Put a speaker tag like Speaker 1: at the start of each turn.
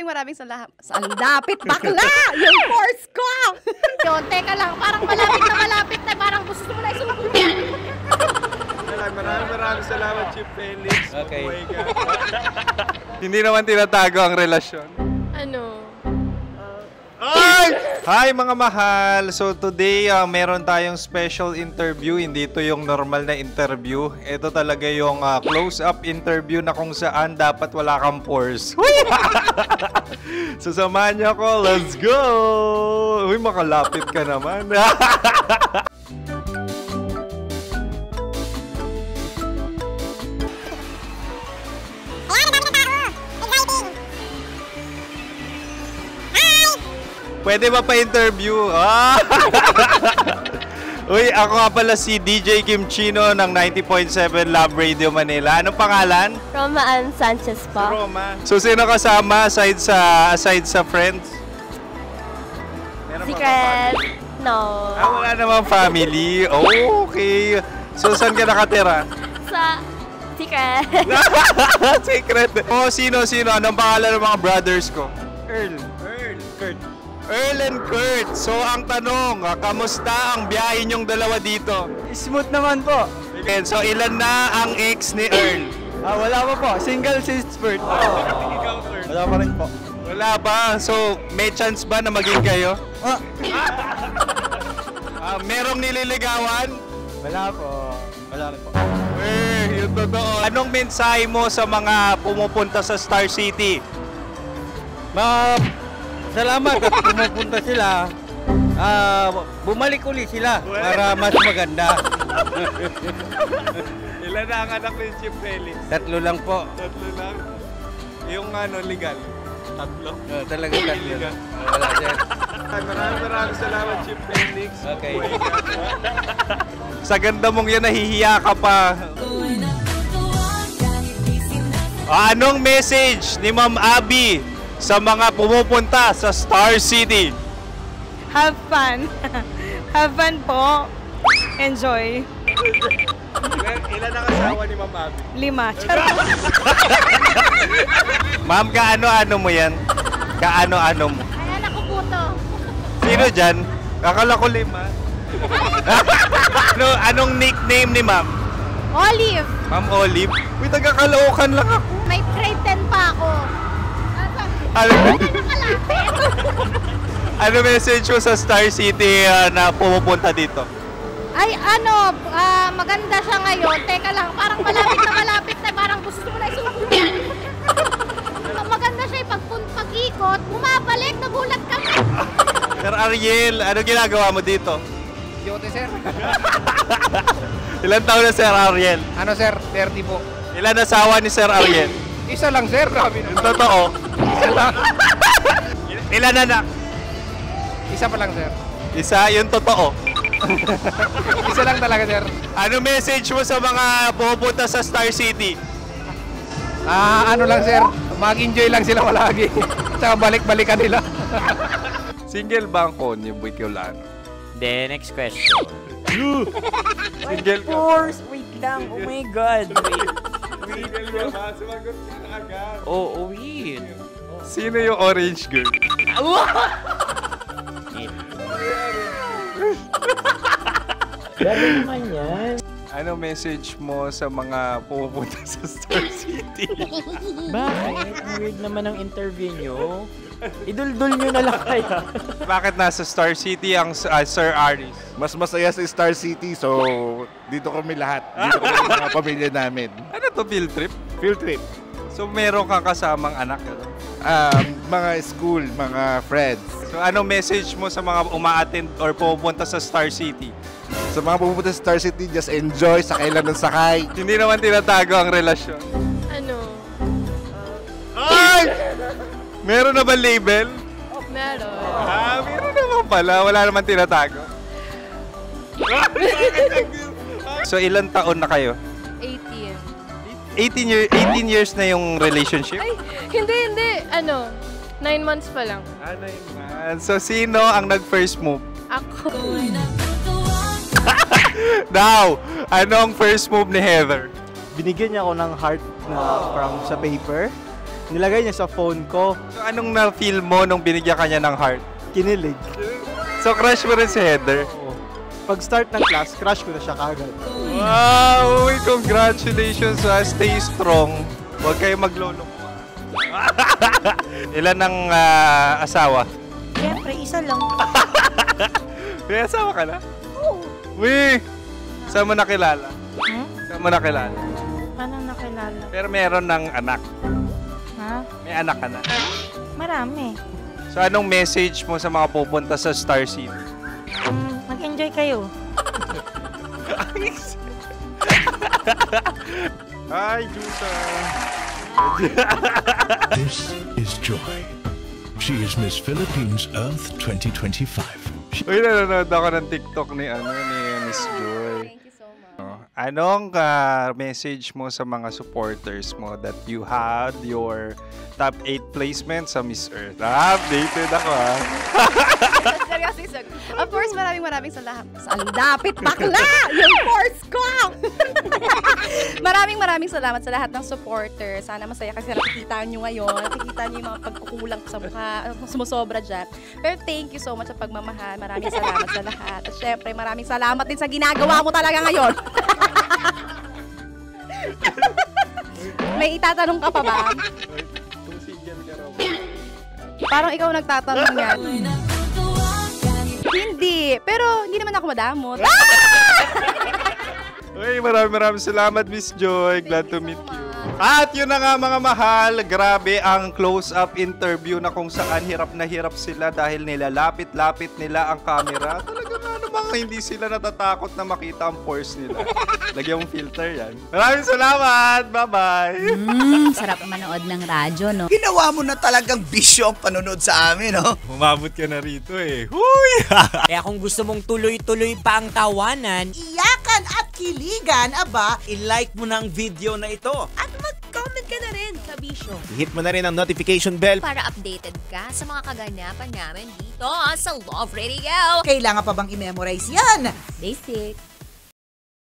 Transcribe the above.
Speaker 1: maraming salamat. Lapit bakla! Yung force ko! Yun, teka lang. Parang malapit na. Parang gusto mo na isumakutin.
Speaker 2: Maraming salamat, Chief Felix.
Speaker 3: Okay.
Speaker 2: Hindi naman tinatago ang relasyon.
Speaker 1: Ano?
Speaker 2: Hi mga mahal! So today, meron tayong special interview. Hindi ito yung normal na interview. Ito talaga yung close-up interview na kung saan dapat wala kang pores. So samahan niyo ako. Let's go! Uy, makalapit ka naman. Pwede ba pa-interview? Uy, ako nga pala si DJ Kim Chino ng 90.7 Love Radio Manila. Anong pangalan?
Speaker 1: Roma Ann Sanchez po.
Speaker 2: Roma. So, sino kasama aside sa friends?
Speaker 1: Secret. No.
Speaker 2: Wala namang family. Oh, okay. So, saan ka nakatira?
Speaker 1: Sa secret.
Speaker 2: Secret. Oh, sino? Anong pangalan ng mga brothers ko? Earl and Kurt. So, ang tanong, kamusta ang biyahe niyong dalawa dito?
Speaker 3: Smooth naman po.
Speaker 2: Okay, so, ilan na ang ex ni Earl?
Speaker 3: Wala pa po. Single since birth. Wala pa rin po.
Speaker 2: Wala ba? So, may chance ba na maging kayo? Merong nililigawan?
Speaker 3: Wala po. Wala rin po.
Speaker 2: Yung totoo. Anong mensahe mo sa mga pumupunta sa Star City?
Speaker 3: Salamat at pumupunta sila. Bumalik uli sila para mas maganda.
Speaker 2: Ilan na ang anak ni Chief Felix?
Speaker 3: 3 lang po.
Speaker 2: 3 lang? Yung legal? 3?
Speaker 3: Talaga 3. Wala sir.
Speaker 2: Maraming salamat, Chief Felix.
Speaker 3: Okay.
Speaker 2: Sa ganda mong yan, nahihiya ka pa. Anong message ni Ma'am Abby sa mga pumupunta sa Star City?
Speaker 4: Have fun. Have fun po. Enjoy.
Speaker 2: Ilan ang asawa ni Ma'am Abby?
Speaker 4: 5. Charot.
Speaker 2: Ma'am, kaano-ano mo yan? Kaano-ano mo?
Speaker 1: Ay, anak ko po to.
Speaker 2: Sino dyan? Akala ko 5. Anong nickname ni Ma'am?
Speaker 1: Olive.
Speaker 2: Ma'am Olive? Uy, taga-Caloocan lang ako.
Speaker 1: May grade 10 pa ako.
Speaker 2: Ano message mo sa Star City na pumupunta dito?
Speaker 1: Ay, maganda siya ngayon. Teka lang, parang malapit na. Parang gusto mo na isumakutin. Maganda siya pag-ikot, bumabalik, nagulat ka.
Speaker 2: Sir Ariel, ano ginagawa mo dito?
Speaker 3: Yote sir.
Speaker 2: Ilan taon na Sir Ariel?
Speaker 3: Ano sir? 30 po.
Speaker 2: Ilan asawa ni Sir Ariel?
Speaker 3: Isa lang sir. Grabe
Speaker 2: Yung totoo?
Speaker 3: Isa lang.
Speaker 2: Ilan anak?
Speaker 3: Isa pa lang sir.
Speaker 2: Isa, yung totoo.
Speaker 3: Isa lang talaga sir.
Speaker 2: Ano message mo sa mga pumupunta sa Star City?
Speaker 3: Ano lang sir. Mag-enjoy lang sila palagi. Tsaka balik-balikan nila.
Speaker 2: Single ba ang konyo, Boy Kiolano?
Speaker 5: Then, next question.
Speaker 2: Single
Speaker 5: Of
Speaker 2: ka?
Speaker 5: course! Wait lang. Oh my God.
Speaker 2: Single ka ba? Sumagot ka na agad.
Speaker 5: Oh, wait.
Speaker 2: Sino yung orange girl?
Speaker 5: Grabe naman yan.
Speaker 2: Ano message mo sa mga pumupunta sa Star City?
Speaker 5: Bakit? Ang weird naman ang interview nyo. Idul-dul nyo na lang kaya.
Speaker 2: Bakit nasa Star City ang Sir Aris?
Speaker 6: Mas masaya sa Star City, so dito kami lahat. Dito kami mga pamilya namin.
Speaker 2: Ano to, field trip?
Speaker 6: Field trip.
Speaker 2: So meron kang kasamang anak? Ano?
Speaker 6: Mga school, mga friends.
Speaker 2: So anong message mo sa mga uma-attend or pumupunta sa Star City?
Speaker 6: Sa mga pupunta sa Star City, just enjoy, sakay lang ng sakay.
Speaker 2: Hindi naman tinatago ang relasyon.
Speaker 1: Ano?
Speaker 2: Ay! Meron na ba label?
Speaker 1: Meron.
Speaker 2: Meron naman pala. Wala naman tinatago. So ilan taon na kayo?
Speaker 1: 18.
Speaker 2: 18 years na yung relationship?
Speaker 1: Ay, hindi. 9 months pa lang.
Speaker 2: 9 months. So sino ang nag-first move?
Speaker 1: Ako.
Speaker 2: Now, anong first move ni Heather?
Speaker 7: Binigyan niya ako ng heart na from sa paper Nilagay niya sa phone ko.
Speaker 2: So, anong na-feel mo nung binigyan ka niya ng heart?
Speaker 7: Kinilig.
Speaker 2: So, crush mo rin si Heather?
Speaker 7: Oo. Pag start ng class, crush ko na siya kagad.
Speaker 2: Wow! Uy, congratulations ha. Stay strong. Huwag kayo maglolo. Ilan ang asawa?
Speaker 4: Siyempre, isa lang.
Speaker 2: May asawa ka na? Oo. Uy! Saan mo nakilala? Saan mo nakilala?
Speaker 4: Paano nakilala?
Speaker 2: Pero meron ng anak.
Speaker 4: Ha?
Speaker 2: May anak ka na.
Speaker 4: Marami.
Speaker 2: So, anong message mo sa mga pupunta sa Star City?
Speaker 4: Mag-enjoy kayo.
Speaker 2: Hi, Juta!
Speaker 8: This is Joy. She is Miss Philippines Earth 2025.
Speaker 2: Uy, nanonood ako ng TikTok ni Miss Joy.
Speaker 1: Thank you so much.
Speaker 2: Anong message mo sa mga supporters mo that you had your top 8 placement sa Miss Earth? Updated ako ha.
Speaker 9: Of course, maraming salamat. Ang dapit bakla! Yung course ko! maraming salamat sa lahat ng supporters. Sana masaya kasi nakikita nyo ngayon. Nakikita nyo yung mga pagkukulang sa mukha, sumusobra dyan. Pero thank you so much sa pagmamahal. Maraming salamat sa lahat. At syempre, maraming salamat din sa ginagawa mo talaga ngayon. May itatanong ka pa ba? Parang ikaw nagtatanong yan. Hindi. Pero hindi naman ako madamot.
Speaker 2: Uy, maraming salamat, Miss Joy. Glad to meet you. At yun na nga mga mahal, grabe ang close-up interview na kung saan hirap na hirap sila dahil nilalapit-lapit nila ang camera. Talaga nga namang hindi sila natatakot na makita ang pores nila. Lagyan mong filter yan. Maraming salamat! Bye-bye!
Speaker 10: Sarap manood ng radyo, no?
Speaker 11: Ginawa mo na talagang bisyo ang panonood sa amin, no?
Speaker 2: Umabot ka na rito eh. Huy!
Speaker 12: Kaya kung gusto mong tuloy-tuloy pa ang tawanan,
Speaker 11: Iyakan at kiligan, aba,
Speaker 12: i-like mo na ang video na ito.
Speaker 10: At mag-comment ka na rin sa Bisyo.
Speaker 11: hit mo na rin ang notification bell.
Speaker 10: Para updated ka sa mga kaganapan namin dito sa Love Radio.
Speaker 11: Kailangan pa bang i-memorize yan?
Speaker 10: Basic.